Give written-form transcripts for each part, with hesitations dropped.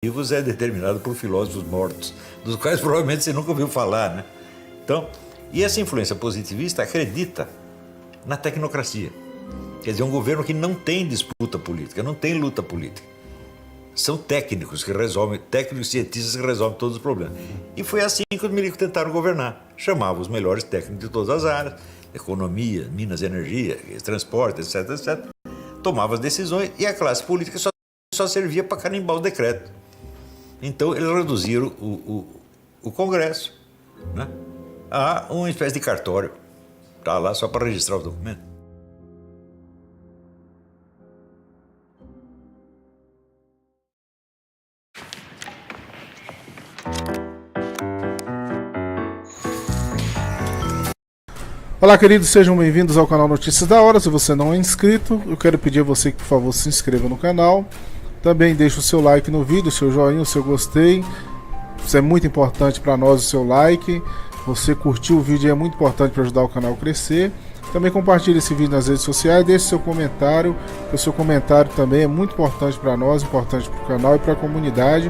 vivos é determinado por filósofos mortos, dos quais provavelmente você nunca ouviu falar, né? Então, e essa influência positivista acredita na tecnocracia. Quer dizer, um governo que não tem disputa política, não tem luta política. São técnicos que resolvem, técnicos cientistas que resolvem todos os problemas. E foi assim que os milicos tentaram governar. Chamavam os melhores técnicos de todas as áreas, economia, minas, energia, transporte, etc, etc. Tomavam as decisões e a classe política só servia para carimbar o decreto. Então eles reduziram o Congresso, né, a uma espécie de cartório. Está lá só para registrar o documento. Olá, queridos, sejam bem-vindos ao canal Notícias da Hora. Se você não é inscrito, eu quero pedir a você que, por favor, se inscreva no canal. Também deixe o seu like no vídeo, o seu joinha, o seu gostei. Isso é muito importante para nós, o seu like. Você curtir o vídeo é muito importante para ajudar o canal a crescer. Também compartilhe esse vídeo nas redes sociais, deixe seu comentário, porque o seu comentário também é muito importante para nós, importante para o canal e para a comunidade.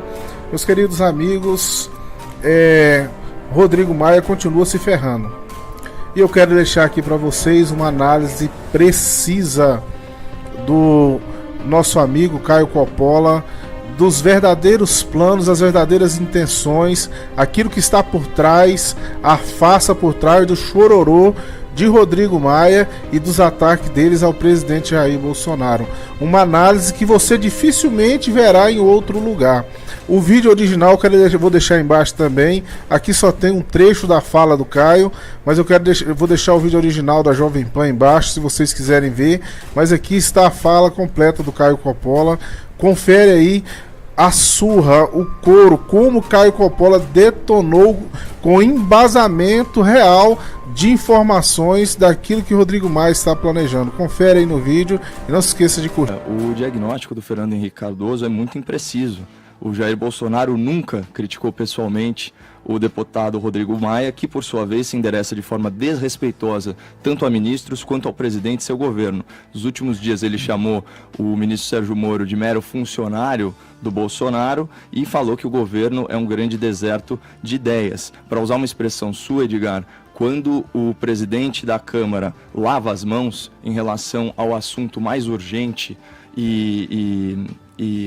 Meus queridos amigos, Rodrigo Maia continua se ferrando. E eu quero deixar aqui para vocês uma análise precisa do nosso amigo Caio Coppola, dos verdadeiros planos, as verdadeiras intenções, aquilo que está por trás, a farsa por trás do chororô de Rodrigo Maia e dos ataques deles ao presidente Jair Bolsonaro. Uma análise que você dificilmente verá em outro lugar. O vídeo original eu vou deixar embaixo também. Aqui só tem um trecho da fala do Caio, mas eu vou deixar o vídeo original da Jovem Pan embaixo, se vocês quiserem ver. Mas aqui está a fala completa do Caio Coppola. Confere aí a surra, o coro, como Caio Coppola detonou com embasamento real de informações daquilo que Rodrigo Maia está planejando. Confere aí no vídeo e não se esqueça de curtir. O diagnóstico do Fernando Henrique Cardoso é muito impreciso. O Jair Bolsonaro nunca criticou pessoalmente o deputado Rodrigo Maia, que por sua vez se endereça de forma desrespeitosa tanto a ministros quanto ao presidente e seu governo. Nos últimos dias ele chamou o ministro Sérgio Moro de mero funcionário do Bolsonaro e falou que o governo é um grande deserto de ideias. Para usar uma expressão sua, Edgar, quando o presidente da Câmara lava as mãos em relação ao assunto mais urgente e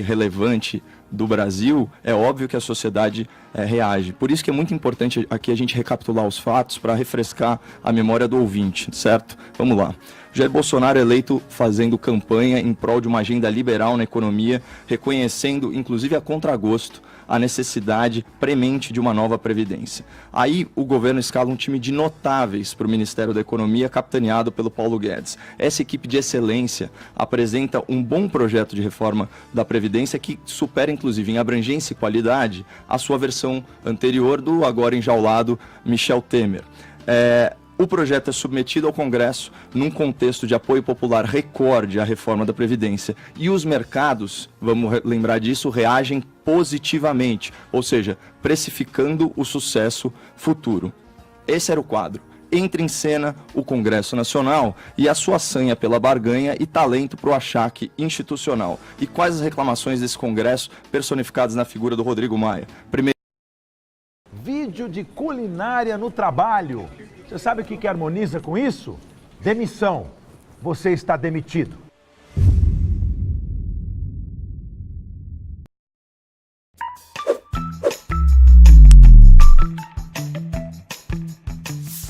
relevante do Brasil, é óbvio que a sociedade reage. Por isso que é muito importante aqui a gente recapitular os fatos para refrescar a memória do ouvinte, certo? Vamos lá. Jair Bolsonaro é eleito fazendo campanha em prol de uma agenda liberal na economia, reconhecendo, inclusive a contragosto, a necessidade premente de uma nova previdência. Aí o governo escala um time de notáveis para o Ministério da Economia, capitaneado pelo Paulo Guedes. Essa equipe de excelência apresenta um bom projeto de reforma da Previdência que supera, inclusive, em abrangência e qualidade, a sua versão anterior do agora enjaulado Michel Temer. O projeto é submetido ao Congresso num contexto de apoio popular recorde à reforma da Previdência. E os mercados, vamos lembrar disso, reagem positivamente, ou seja, precificando o sucesso futuro. Esse era o quadro. Entra em cena o Congresso Nacional e a sua sanha pela barganha e talento para o achaque institucional. E quais as reclamações desse Congresso personificadas na figura do Rodrigo Maia? Primeiro, vídeo de culinária no trabalho. Você sabe o que harmoniza com isso? Demissão. Você está demitido.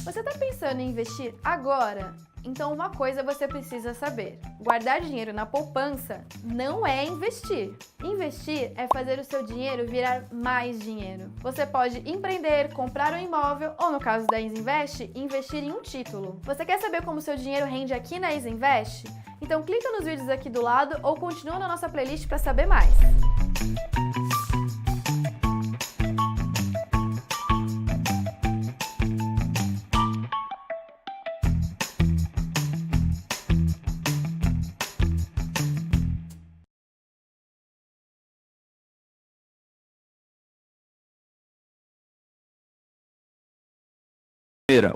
Você está pensando em investir agora? Então uma coisa você precisa saber: guardar dinheiro na poupança não é investir. Investir é fazer o seu dinheiro virar mais dinheiro. Você pode empreender, comprar um imóvel ou, no caso da Isinvest, investir em um título. Você quer saber como seu dinheiro rende aqui na Isinvest? Então clica nos vídeos aqui do lado ou continua na nossa playlist para saber mais.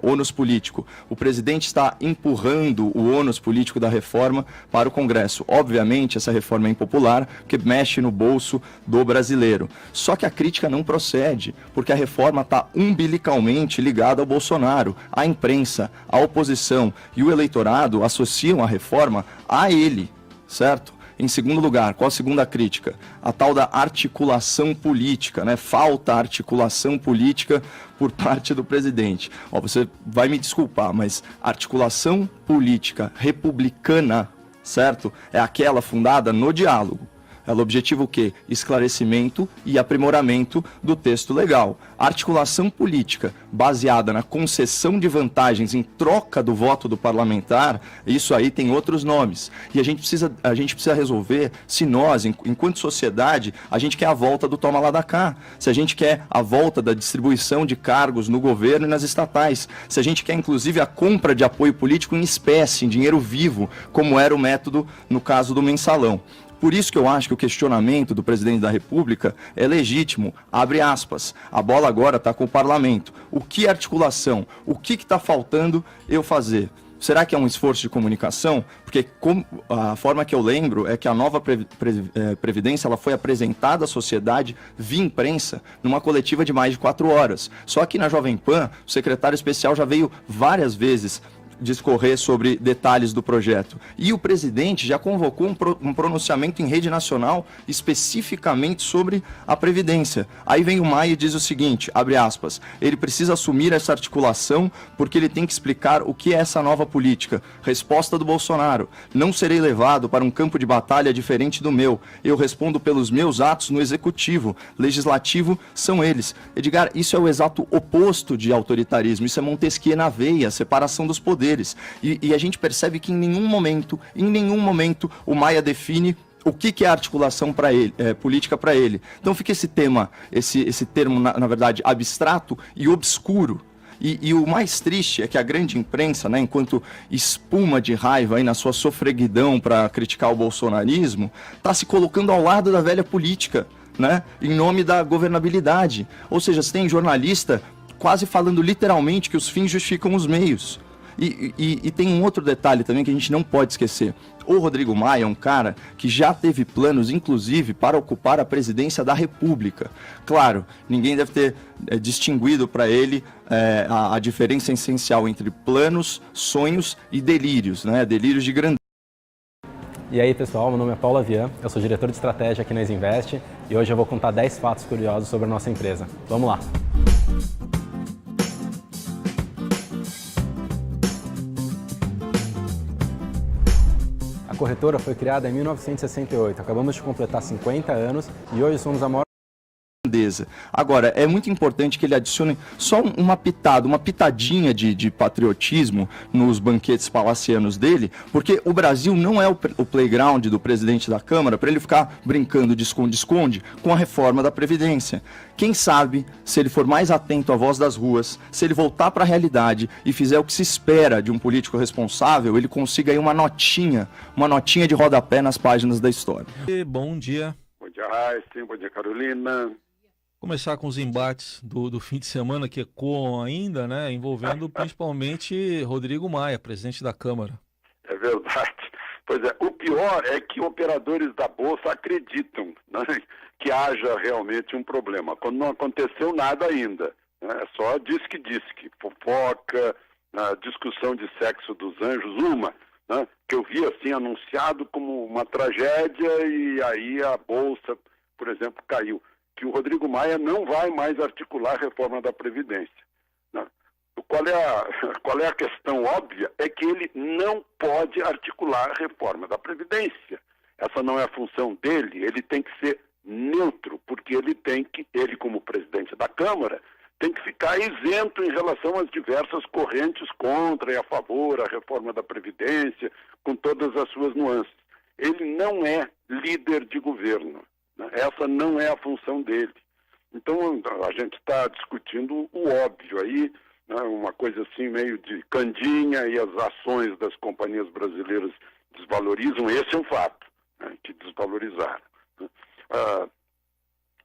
ônus político. O presidente está empurrando o ônus político da reforma para o Congresso. Obviamente, essa reforma é impopular, porque mexe no bolso do brasileiro. Só que a crítica não procede, porque a reforma está umbilicalmente ligada ao Bolsonaro. A imprensa, a oposição e o eleitorado associam a reforma a ele, certo? Em segundo lugar, qual a segunda crítica? A tal da articulação política, né? Falta articulação política por parte do presidente. Ó, você vai me desculpar, mas articulação política republicana, certo? É aquela fundada no diálogo. Ela objetiva o quê? Esclarecimento e aprimoramento do texto legal. A articulação política baseada na concessão de vantagens em troca do voto do parlamentar, isso aí tem outros nomes. E a gente precisa resolver se nós, enquanto sociedade, a gente quer a volta do toma lá da cá. Se a gente quer a volta da distribuição de cargos no governo e nas estatais. Se a gente quer, inclusive, a compra de apoio político em espécie, em dinheiro vivo, como era o método no caso do mensalão. Por isso que eu acho que o questionamento do presidente da República é legítimo, abre aspas. A bola agora está com o parlamento. O que articulação? O que está faltando eu fazer? Será que é um esforço de comunicação? Porque a forma que eu lembro é que a nova Previdência ela foi apresentada à sociedade via imprensa numa coletiva de mais de 4 horas. Só que na Jovem Pan, o secretário especial já veio várias vezes discorrer sobre detalhes do projeto. E o presidente já convocou um pronunciamento em rede nacional especificamente sobre a Previdência. Aí vem o Maia e diz o seguinte, abre aspas, ele precisa assumir essa articulação porque ele tem que explicar o que é essa nova política. Resposta do Bolsonaro, não serei levado para um campo de batalha diferente do meu. Eu respondo pelos meus atos no executivo. Legislativo são eles. Edgar, isso é o exato oposto de autoritarismo. Isso é Montesquieu na veia, separação dos poderes. E a gente percebe que em nenhum momento, o Maia define o que é a articulação para ele, política para ele. Então fica esse tema, esse termo, na verdade, abstrato e obscuro. E o mais triste é que a grande imprensa, né, enquanto espuma de raiva aí na sua sofreguidão para criticar o bolsonarismo, está se colocando ao lado da velha política, né, em nome da governabilidade. Ou seja, você tem jornalista quase falando literalmente que os fins justificam os meios. E tem um outro detalhe também que a gente não pode esquecer. O Rodrigo Maia é um cara que já teve planos, inclusive, para ocupar a presidência da República. Claro, ninguém deve ter distinguido para ele a diferença essencial entre planos, sonhos e delírios, né? Delírios de grandeza. E aí pessoal, meu nome é Paulo Avian, eu sou diretor de estratégia aqui na Isinvest e hoje eu vou contar 10 fatos curiosos sobre a nossa empresa. Vamos lá! A corretora foi criada em 1968, acabamos de completar 50 anos e hoje somos a maior. Agora, é muito importante que ele adicione só uma pitadinha de patriotismo nos banquetes palacianos dele, porque o Brasil não é o playground do presidente da Câmara para ele ficar brincando de esconde-esconde com a reforma da Previdência. Quem sabe, se ele for mais atento à voz das ruas, se ele voltar para a realidade e fizer o que se espera de um político responsável, ele consiga aí uma notinha de rodapé nas páginas da história. Bom dia. Bom dia, Raíssa. Bom dia, Carolina. Começar com os embates do fim de semana que ecoam ainda, né? Envolvendo principalmente Rodrigo Maia, presidente da Câmara. É verdade. Pois é, o pior é que operadores da Bolsa acreditam, né, que haja realmente um problema, quando não aconteceu nada ainda. Né? É só disque, fofoca, discussão de sexo dos anjos, né, que eu vi assim anunciado como uma tragédia e aí a Bolsa, por exemplo, caiu. Que o Rodrigo Maia não vai mais articular a reforma da Previdência. Né? Qual é a questão óbvia? É que ele não pode articular a reforma da Previdência. Essa não é a função dele, ele tem que ser neutro, porque ele como presidente da Câmara, tem que ficar isento em relação às diversas correntes contra e a favor a reforma da Previdência, com todas as suas nuances. Ele não é líder de governo. Essa não é a função dele. Então, a gente está discutindo o óbvio aí, né, uma coisa assim meio de candinha e as ações das companhias brasileiras desvalorizam. Esse é um fato, né, que desvalorizaram.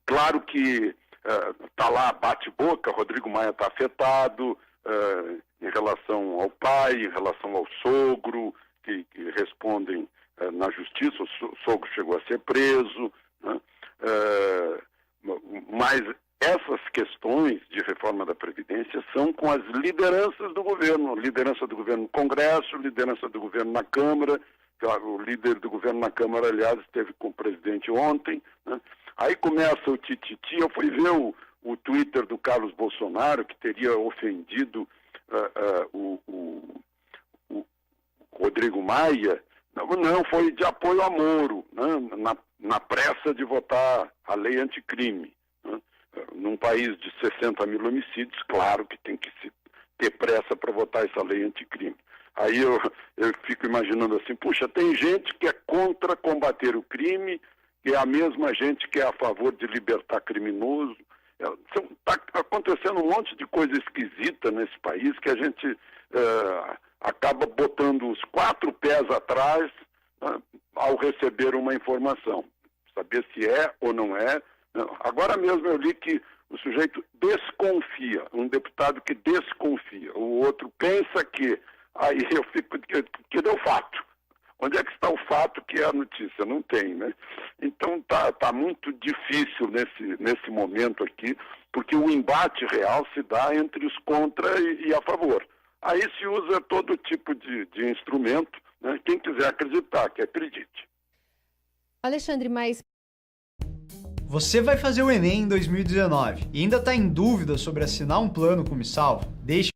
Claro que está lá, bate-boca, Rodrigo Maia está afetado, em relação ao pai, em relação ao sogro, que respondem na justiça. O sogro chegou a ser preso, né? Mas essas questões de reforma da Previdência são com as lideranças do governo, liderança do governo no Congresso, liderança do governo na Câmara. O líder do governo na Câmara, aliás, esteve com o presidente ontem, né? Aí começa o tititi. Eu fui ver o Twitter do Carlos Bolsonaro, que teria ofendido o Rodrigo Maia. Não, foi de apoio a Moro, né? Na pressa de votar a lei anticrime, né? Num país de 60 mil homicídios, claro que tem que ter pressa para votar essa lei anticrime. Aí eu fico imaginando assim, puxa, tem gente que é contra combater o crime, que é a mesma gente que é a favor de libertar criminoso. Está acontecendo um monte de coisa esquisita nesse país que a gente acaba botando os 4 pés atrás, né, ao receber uma informação. Saber se é ou não é. Agora mesmo eu li que o sujeito desconfia, um deputado que desconfia, o outro pensa que. Aí eu fico, que deu fato. Onde é que está o fato que é a notícia? Não tem, né? Então tá muito difícil nesse momento aqui, porque o embate real se dá entre os contra e a favor. Aí se usa todo tipo de instrumento, né? Quem quiser acreditar, que acredite. Alexandre, mas você vai fazer o Enem em 2019 e ainda está em dúvida sobre assinar um plano com o MiSalvo? Deixe.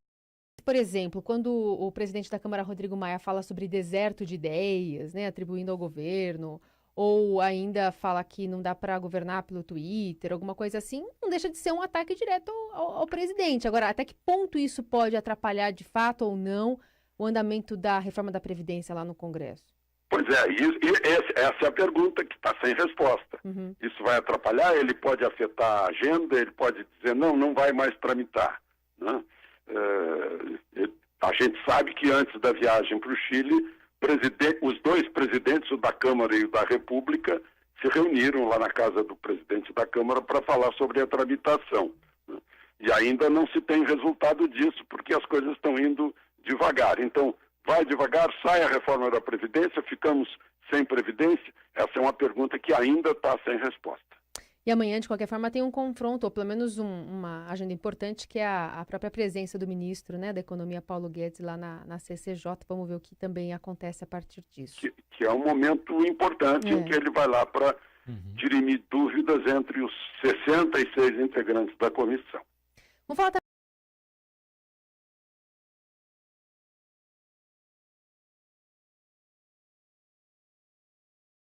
por exemplo, quando o presidente da Câmara, Rodrigo Maia, fala sobre deserto de ideias, né, atribuindo ao governo, ou ainda fala que não dá para governar pelo Twitter, alguma coisa assim, não deixa de ser um ataque direto ao presidente. Agora, até que ponto isso pode atrapalhar de fato ou não o andamento da reforma da Previdência lá no Congresso? Pois é, essa é a pergunta que está sem resposta. Uhum. Isso vai atrapalhar? Ele pode afetar a agenda, ele pode dizer, não vai mais tramitar, né? A gente sabe que antes da viagem para o Chile, os dois presidentes, o da Câmara e o da República, se reuniram lá na casa do presidente da Câmara para falar sobre a tramitação, né? E ainda não se tem resultado disso, porque as coisas estão indo devagar. Então, vai devagar, sai a reforma da Previdência, ficamos sem Previdência? Essa é uma pergunta que ainda está sem resposta. E amanhã, de qualquer forma, tem um confronto, ou pelo menos uma agenda importante, que é a própria presença do ministro, né, da Economia, Paulo Guedes, lá na CCJ. Vamos ver o que também acontece a partir disso. Que é um momento importante em que ele vai lá para dirimir dúvidas entre os 66 integrantes da comissão. Vamos falar